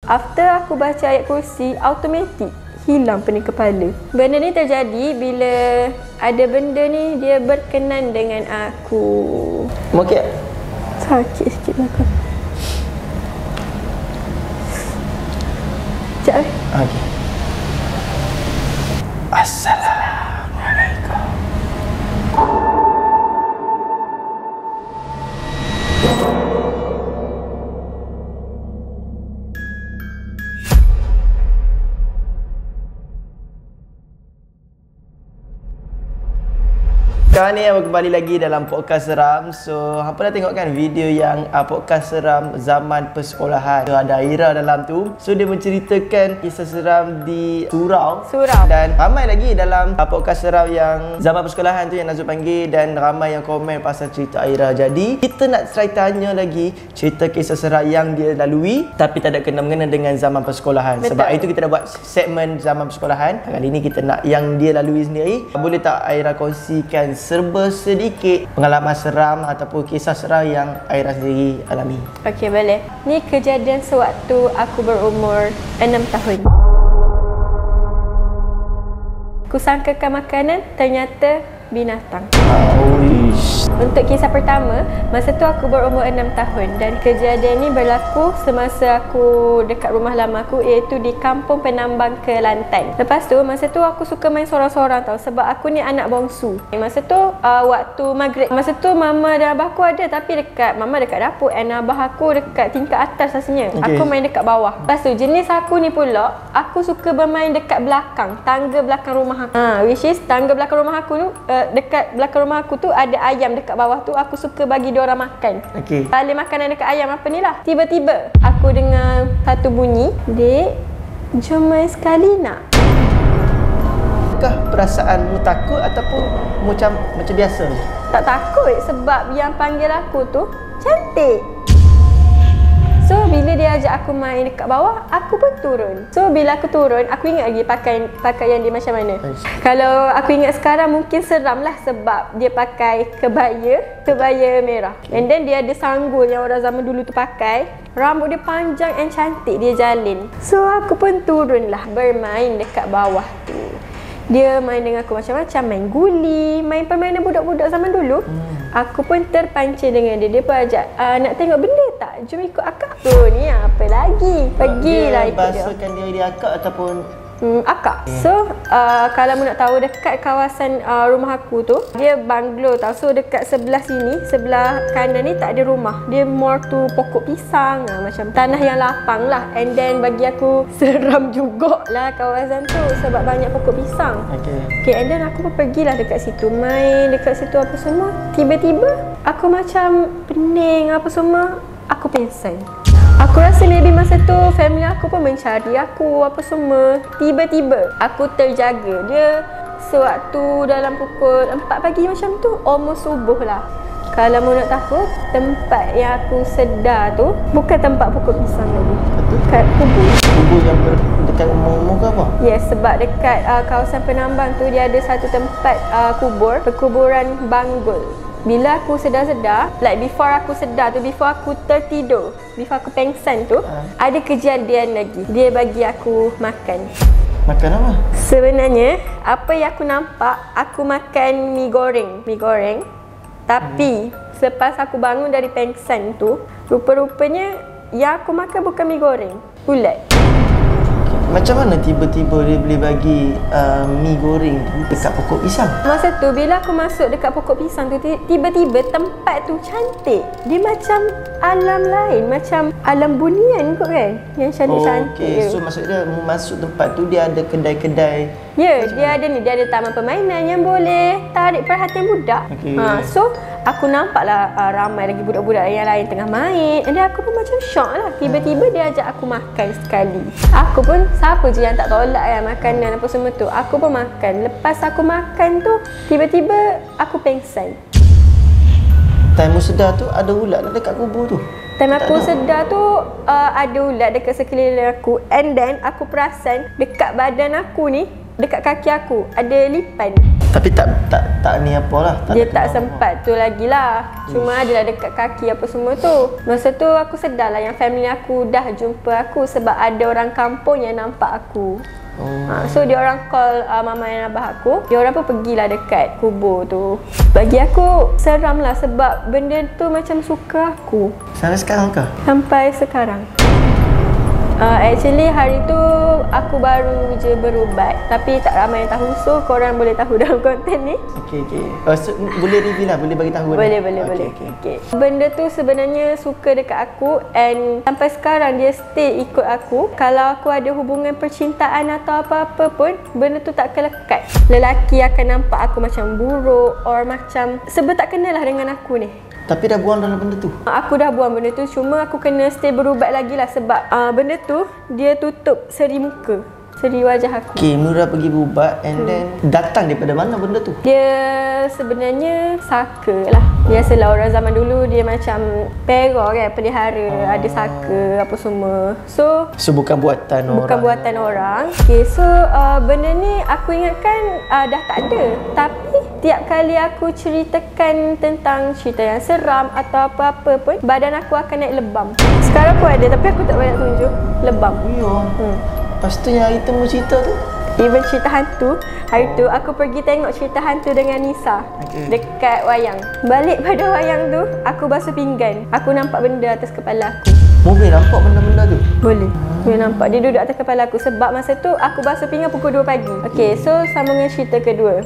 After aku baca ayat kursi, automatik hilang pening kepala. Benda ni terjadi bila ada benda ni dia berkenan dengan aku. Okey. Sakit sikit belakang. Sekejap Okey. Assalamualaikum. Sekarang ni kembali lagi dalam podcast seram. So, hampa dah tengok kan video yang podcast seram zaman persekolahan. So, ada Aira dalam tu. So, dia menceritakan kisah seram di surau. Dan ramai lagi dalam podcast seram yang zaman persekolahan tu yang Nazul panggil. Dan ramai yang komen pasal cerita Aira. Jadi, kita nak try tanya lagi cerita kisah seram yang dia lalui tapi tak ada kena-mengena dengan zaman persekolahan. Betul. Sebab itu kita dah buat segmen zaman persekolahan. Kali ni kita nak yang dia lalui sendiri. Boleh tak Aira kongsikan serba sedikit pengalaman seram ataupun kisah seram yang Aira sendiri alami? Okey, boleh. Ni kejadian sewaktu aku berumur 6 tahun. Aku sangkakan makanan, ternyata binatang. Untuk kisah pertama, masa tu aku berumur 6 tahun dan kejadian ni berlaku semasa aku dekat rumah lama aku, iaitu di Kampung Penambang Kelantan. Lepas tu, masa tu aku suka main sorang-sorang tau, sebab aku ni anak bongsu. Masa tu waktu maghrib, masa tu mama dan abah aku ada, tapi mama dekat dapur and abah aku dekat tingkat atas rasanya. Okay. Aku main dekat bawah. Lepas tu jenis aku ni pula, aku suka bermain dekat belakang, tangga belakang rumah aku. Which is tangga belakang rumah aku tu, dekat belakang rumah aku tu ada ayam dekat bawah tu, aku suka bagi dia orang makan. Okey. Balik makanan dekat ayam apa ni lah. Tiba-tiba aku dengar satu bunyi, "Dek, jom main sekali nak?" Adakah perasaanmu takut ataupun macam biasa? Tak takut sebab yang panggil aku tu cantik. So bila dia ajak aku main dekat bawah, aku pun turun. So bila aku turun, aku ingat lagi pakaian dia macam mana. Kalau aku ingat sekarang mungkin seram lah sebab dia pakai kebaya merah. And then dia ada sanggul yang orang zaman dulu tu pakai. Rambut dia panjang and cantik, dia jalin. So aku pun turun lah bermain dekat bawah tu. Dia main dengan aku macam-macam, main guli, main permainan budak-budak zaman dulu. Aku pun terpancing dengan dia. Dia pun ajak, "Nak tengok benda tak? Jom ikut akak." Tu ni apa lagi? Pergilah ikut dia. Dia bahasakan diri akak ataupun akak. So kalau mu nak tahu, dekat kawasan rumah aku tu, dia banglo tau. So dekat sebelah sini, sebelah kanan ni tak ada rumah. Dia more tu pokok pisang, macam tanah yang lapang lah. And then bagi aku seram jugalah kawasan tu sebab banyak pokok pisang. Okay, and then aku pun pergilah dekat situ, main dekat situ apa semua. Tiba-tiba aku macam pening apa semua, aku pingsan. Aku rasa maybe masa tu family aku pun mencari aku apa semua. Tiba-tiba aku terjaga. Dia sewaktu dalam pukul 4 pagi macam tu, almost subuh lah. Kalau mu nak tahu, tempat yang aku sedar tu bukan tempat pokok pisang lagi. Dekat kubur. Kubur yang dekat rumah ke apa? Yes, sebab dekat kawasan Penambang tu dia ada satu tempat kubur, perkuburan Banggul. Bila aku sedar-sedar, like before aku sedar tu, before aku tertidur, before aku pengsan tu, ada kejadian lagi. Dia bagi aku makan. Makan apa? Sebenarnya, apa yang aku nampak, aku makan mi goreng. Tapi, selepas aku bangun dari pengsan tu, rupa-rupanya yang aku makan bukan mi goreng, ulat. Macam mana tiba-tiba dia boleh bagi mi goreng dekat pokok pisang? Masa tu bila aku masuk dekat pokok pisang tu, tiba-tiba tempat tu cantik. Dia macam alam lain, macam alam bunian kot kan, yang cantik-cantik. So maksudnya masuk tempat tu dia ada kedai-kedai. Ya, dia ada taman permainan yang boleh tarik perhatian budak. So aku nampaklah ramai lagi budak-budak yang lain tengah main. Dan aku pun macam shock lah. Tiba-tiba dia ajak aku makan sekali. Aku pun, siapa je yang tak tolak kan makanan apa semua tu. Aku pun makan. Lepas aku makan tu, tiba-tiba aku pengsan. Time mu sedar tu ada ulat dekat kubur tu? Time aku sedar tu ada ulat dekat sekeliling aku. And then aku perasan dekat badan aku ni, dekat kaki aku ada lipan. Tapi tak ni apalah. Dia tak sempat tu lagi lah. Cuma adalah dekat kaki apa semua tu. Masa tu aku sedar lah yang family aku dah jumpa aku sebab ada orang kampung yang nampak aku. So dia orang call mama dan abah aku. Dia orang pun pergilah dekat kubur tu. Bagi aku seram lah sebab benda tu macam suka aku. Sampai sekarang ke? Sampai sekarang. Actually hari tu aku baru je berubat, tapi tak ramai yang tahu, so korang boleh tahu dalam konten ni. Okay. So, boleh reveal lah, boleh bagi tahu. Boleh. Okay. Benda tu sebenarnya suka dekat aku and sampai sekarang dia stay ikut aku. Kalau aku ada hubungan percintaan atau apa-apa pun, benda tu tak akan lekat. Lelaki akan nampak aku macam buruk or macam sebab tak kenal lah dengan aku ni. Tapi dah buang dalam benda tu? Aku dah buang benda tu, cuma aku kena stay berubat lagi lah sebab benda tu dia tutup seri muka, seri wajah aku. Okay, Nura pergi berubat and then datang daripada mana benda tu? Dia sebenarnya saka lah. Biasalah orang zaman dulu dia macam peror kan, pelihara, ada saka apa semua. So bukan buatan orang? Bukan buatan orang. Okay, so benda ni aku ingatkan dah tak ada. Tapi tiap kali aku ceritakan tentang cerita yang seram atau apa-apa pun, badan aku akan naik lebam. Sekarang pun ada tapi aku tak banyak tunjuk. Lebam. Ya. Lepas tu yang hari tu mu cerita tu? Even cerita hantu, hari tu aku pergi tengok cerita hantu dengan Nisa dekat wayang. Balik pada wayang tu, aku basuh pinggan. Aku nampak benda atas kepala aku. Boleh nampak benda-benda tu? Boleh nampak. Dia duduk atas kepala aku sebab masa tu aku basuh pinggan pukul 2 pagi. Okay, so sambungan cerita kedua.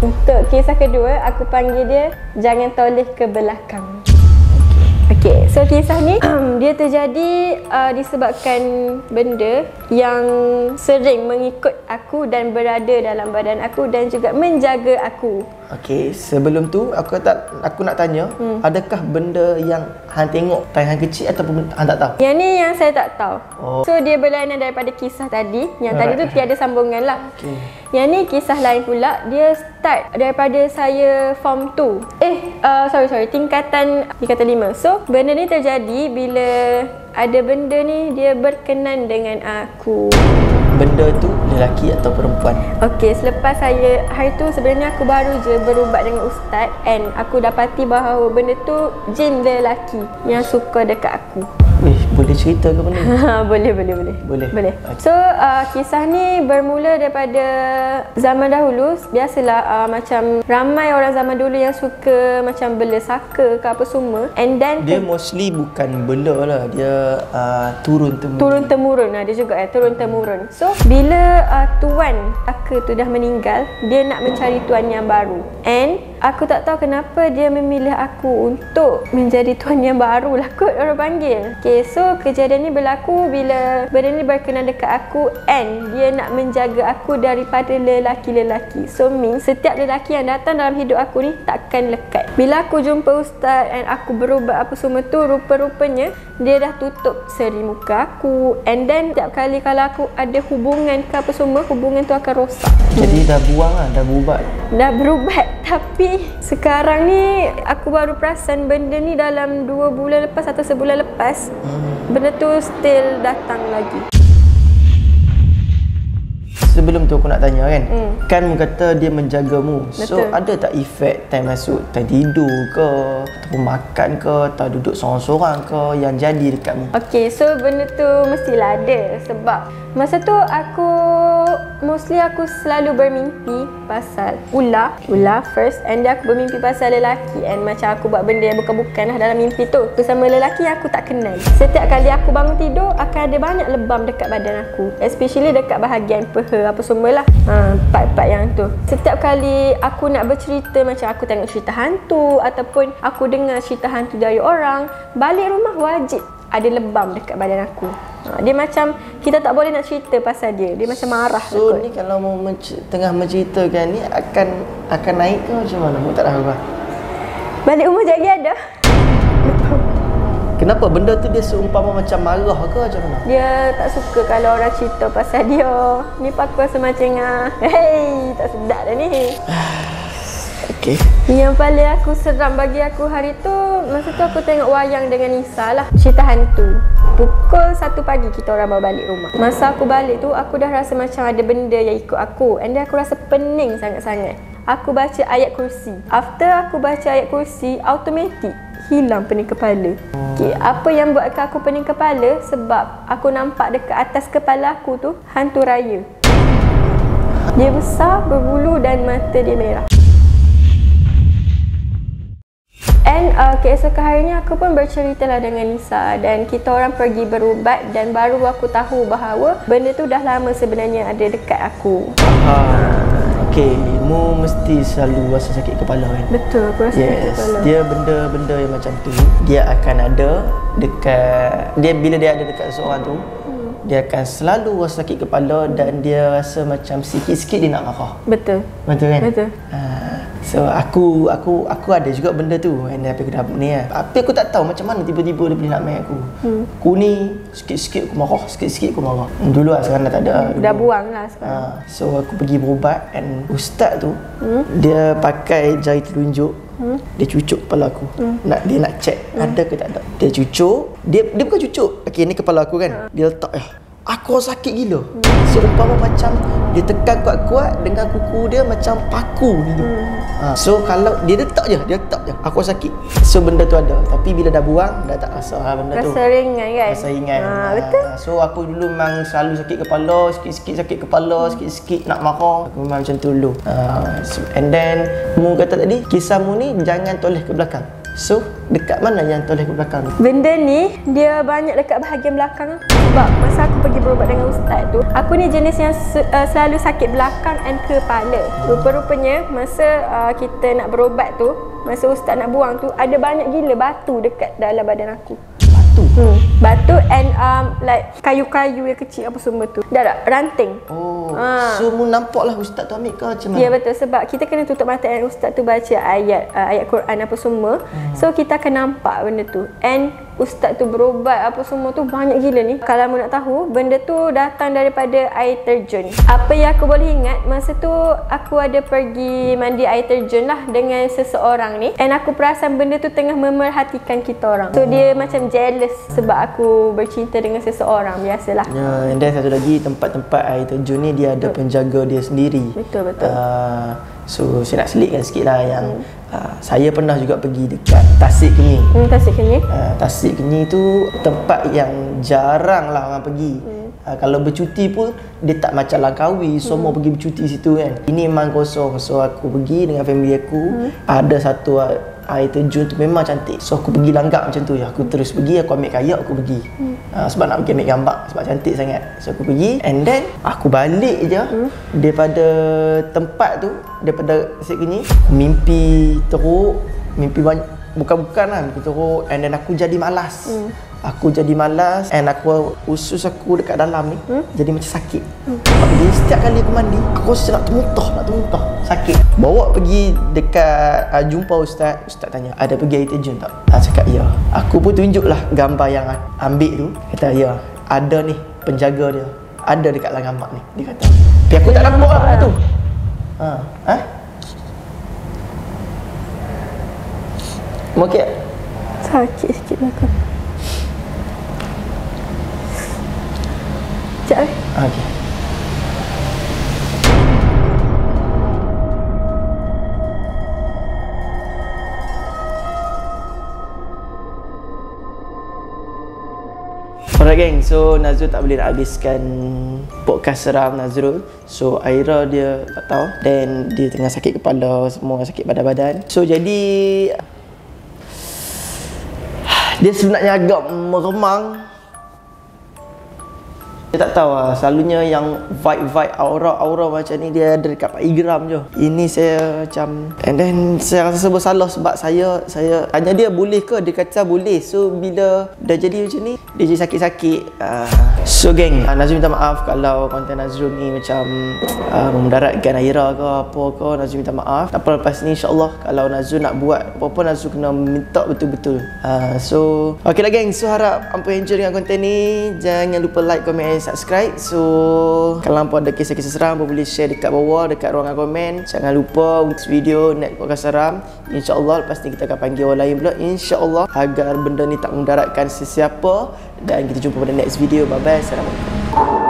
Untuk kisah kedua, aku panggil dia Jangan Toleh ke Belakang. Okay, so kisah ni dia terjadi disebabkan benda yang sering mengikut aku dan berada dalam badan aku dan juga menjaga aku. Okay, sebelum tu aku nak tanya, adakah benda yang hang tengok time hang kecil ataupun hang tak tahu? Yang ni yang saya tak tahu. So dia berlainan daripada kisah tadi. Yang tadi tu tiada sambungan lah. Okay. Yang ni kisah lain pula. Dia start daripada saya form 2. Tingkatan 5. So benda ni terjadi bila ada benda ni dia berkenan dengan aku. Benda tu lelaki atau perempuan? Okey, selepas saya hari tu sebenarnya aku baru je berubat dengan ustaz and aku dapati bahawa benda tu jin lelaki yang suka dekat aku. Boleh cerita ke benda? Boleh. So kisah ni bermula daripada zaman dahulu. Biasalah macam ramai orang zaman dulu yang suka macam bela saka ke apa semua. And then dia mostly bukan bela lah, dia turun-temurun. Dia juga turun temurun. So bila tuan saka tu dah meninggal, dia nak mencari tuan yang baru. And aku tak tahu kenapa dia memilih aku untuk menjadi tuan yang baru lah kot orang panggil. Okay, so kejadian ni berlaku bila benda ni berkenan dekat aku and dia nak menjaga aku daripada lelaki-lelaki. So means setiap lelaki yang datang dalam hidup aku ni takkan lekat. Bila aku jumpa ustaz and aku berubat apa semua tu, rupa-rupanya dia dah tutup seri muka aku and then setiap kali kalau aku ada hubungan ke apa semua, hubungan tu akan rosak. Jadi dah buang lah, dah berubat? Dah berubat, tapi sekarang ni aku baru perasan benda ni dalam 2 bulan lepas atau sebulan lepas. Benda tu still datang lagi. Sebelum tu aku nak tanya kan, kan mu kata dia menjagamu. Betul. So ada tak efek time masuk, time tidur ke, ataupun makan ke, atau duduk seorang-seorang ke yang jadi dekatmu? Okay, so benda tu mestilah ada sebab masa tu aku selalu bermimpi pasal ular first, and then aku bermimpi pasal lelaki and macam aku buat benda yang bukan-bukan lah dalam mimpi tu bersama lelaki yang aku tak kenal. Setiap kali aku bangun tidur akan ada banyak lebam dekat badan aku, especially dekat bahagian peha apa semualah, part-part yang tu. Setiap kali aku nak bercerita, macam aku tengok cerita hantu ataupun aku dengar cerita hantu dari orang, balik rumah wajib ada lebam dekat badan aku. Dia macam kita tak boleh nak cerita pasal dia. Dia macam marah. So ni kalau mau tengah menceritakan ni akan naik ke macam mana? Mu tak tahu lah. Balik rumah jadi ada. Kenapa benda tu dia seumpama macam marah ke macam mana? Dia tak suka kalau orang cerita pasal dia. Ni aku rasa macam tak sedap dah ni. Okay. Yang paling aku seram bagi aku hari tu, masa tu aku tengok wayang dengan Nisa lah, cerita hantu. Pukul 1 pagi kita orang bawa balik rumah. Masa aku balik tu, aku dah rasa macam ada benda yang ikut aku. And then aku rasa pening sangat-sangat. Aku baca ayat kursi. After aku baca ayat kursi, automatik hilang pening kepala. Okay, apa yang buatkan aku pening kepala? Sebab aku nampak dekat atas kepala aku tu hantu raya. Dia besar, berbulu dan mata dia merah. And keesokan harinya aku pun berceritalah dengan Nisa dan kita orang pergi berubat dan baru aku tahu bahawa benda tu dah lama sebenarnya ada dekat aku. Okay, mu mesti selalu rasa sakit kepala kan? Betul, aku rasa sakit kepala. Dia benda-benda yang macam tu, dia akan ada dekat, dia bila dia ada dekat seseorang tu, dia akan selalu rasa sakit kepala dan dia rasa macam sikit-sikit dia nak marah. Betul. Betul kan? Betul. So aku ada juga benda tu kan, tapi aku dah ni kan. Tapi aku tak tahu macam mana tiba-tiba dia boleh nak main aku. Aku ni sikit-sikit aku marah, sikit-sikit aku marah. Dulu lah, sekarang dah tak ada. Dah buang lah sekarang. So aku pergi berubat and ustaz tu dia pakai jari telunjuk. Dia cucuk kepala aku. Dia nak check ada ke tak ada. Dia cucuk, dia bukan cucuk. Okey, ni kepala aku kan. Dia letak aku sakit gila. Seumpama macam dia tekan kuat-kuat dengan kuku dia macam paku gitu. So kalau dia letak je, aku sakit. So benda tu ada, tapi bila dah buang dah tak rasa benda tu. Rasa ringan kan? Rasa ringan. Betul. So aku dulu memang selalu sakit kepala, sikit-sikit sakit kepala, sikit-sikit nak marah. Aku memang macam tu dulu. And then mu kata tadi, kisahmu ni jangan toleh ke belakang. So, dekat mana yang toleh ke belakang? Benda ni, dia banyak dekat bahagian belakang. Sebab masa aku pergi berubat dengan ustaz tu, aku ni jenis yang selalu sakit belakang and kepala. Rupa-rupanya, masa kita nak berubat tu, masa ustaz nak buang tu, ada banyak gila batu dekat dalam badan aku. Batu? Batu and like kayu-kayu yang kecil apa semua tu. Dah tak? Ranting. So mu nampak lah ustaz tu ambil ke macam mana? Ya betul, sebab kita kena tutup mata dan ustaz tu baca ayat Quran apa semua. So kita akan nampak benda tu. And ustaz tu berubat apa semua tu banyak gila ni. Kalau mu nak tahu, benda tu datang daripada air terjun. Apa yang aku boleh ingat, masa tu aku ada pergi mandi air terjun lah dengan seseorang ni. And aku perasan benda tu tengah memerhatikan kita orang. So dia macam jealous sebab aku bercinta dengan seseorang, biasalah. Ya, and then satu lagi, tempat-tempat air terjun ni dia ada penjaga dia sendiri. Betul. So saya nak selitkan sikit lah yang saya pernah juga pergi dekat Tasik Kenyi. Tasik Kenyi? Tasik Kenyi tu tempat yang jarang lah orang pergi. Kalau bercuti pun dia tak macam Langkawi, semua pergi bercuti situ kan. Ini memang kosong. So aku pergi dengan family aku. Ada satu air terjun tu memang cantik. So aku pergi langgap macam tu je. Aku terus pergi, aku ambil kayak, aku pergi. Sebab nak pergi ambil gambar, sebab cantik sangat. So aku pergi and then aku balik je daripada tempat tu, daripada Tasik Kenyi, mimpi teruk, mimpi banyak, bukan lah, mimpi teruk. And then aku jadi malas. Aku jadi malas and usus aku dekat dalam ni jadi macam sakit. Jadi setiap kali aku mandi, aku rasa nak termuntah, sakit. Bawa pergi dekat jumpa ustaz tanya, ada pergi air terjun tak? Cakap ya. Aku pun tunjuklah gambar yang ambil tu. Kata ya, ada ni penjaga dia. Ada dekat dalam gambar ni, dia kata. Tapi aku tak nampak lah tu. Okey. Sakit sikit belakang. Sekejap. Okey. Alright gang, so Nazrul tak boleh nak habiskan podcast seram Nazrul. So Aira dia tak tahu, then dia tengah sakit kepala, semua sakit badan-badan. So jadi dia sebenarnya agak meremang. Dia tak tahu lah, selalunya yang vibe-vibe aura-aura macam ni dia ada dekat Pak Igram je. Ini saya macam, and then saya rasa bersalah sebab saya tanya dia boleh ke, dia kata boleh. So bila dah jadi macam ni, dia jadi sakit-sakit. So geng, Nazrul minta maaf kalau konten Nazrul ni macam memudaratkan Aira ke apa ke. Nazrul minta maaf. Tak apa, lepas ni insyaAllah kalau Nazrul nak buat apa-apa, Nazrul kena minta betul-betul. So ok lah geng, so harap hampa enjoy dengan konten ni. Jangan lupa like, komen, subscribe. So kalau hampa ada kisah-kisah seram, boleh share dekat bawah, dekat ruangan komen. Jangan lupa untuk video next podcast seram. InsyaAllah lepas ni kita akan panggil orang lain pula, InsyaAllah, agar benda ni tak mendaratkan sesiapa. Dan kita jumpa pada next video. Bye bye. Assalamualaikum.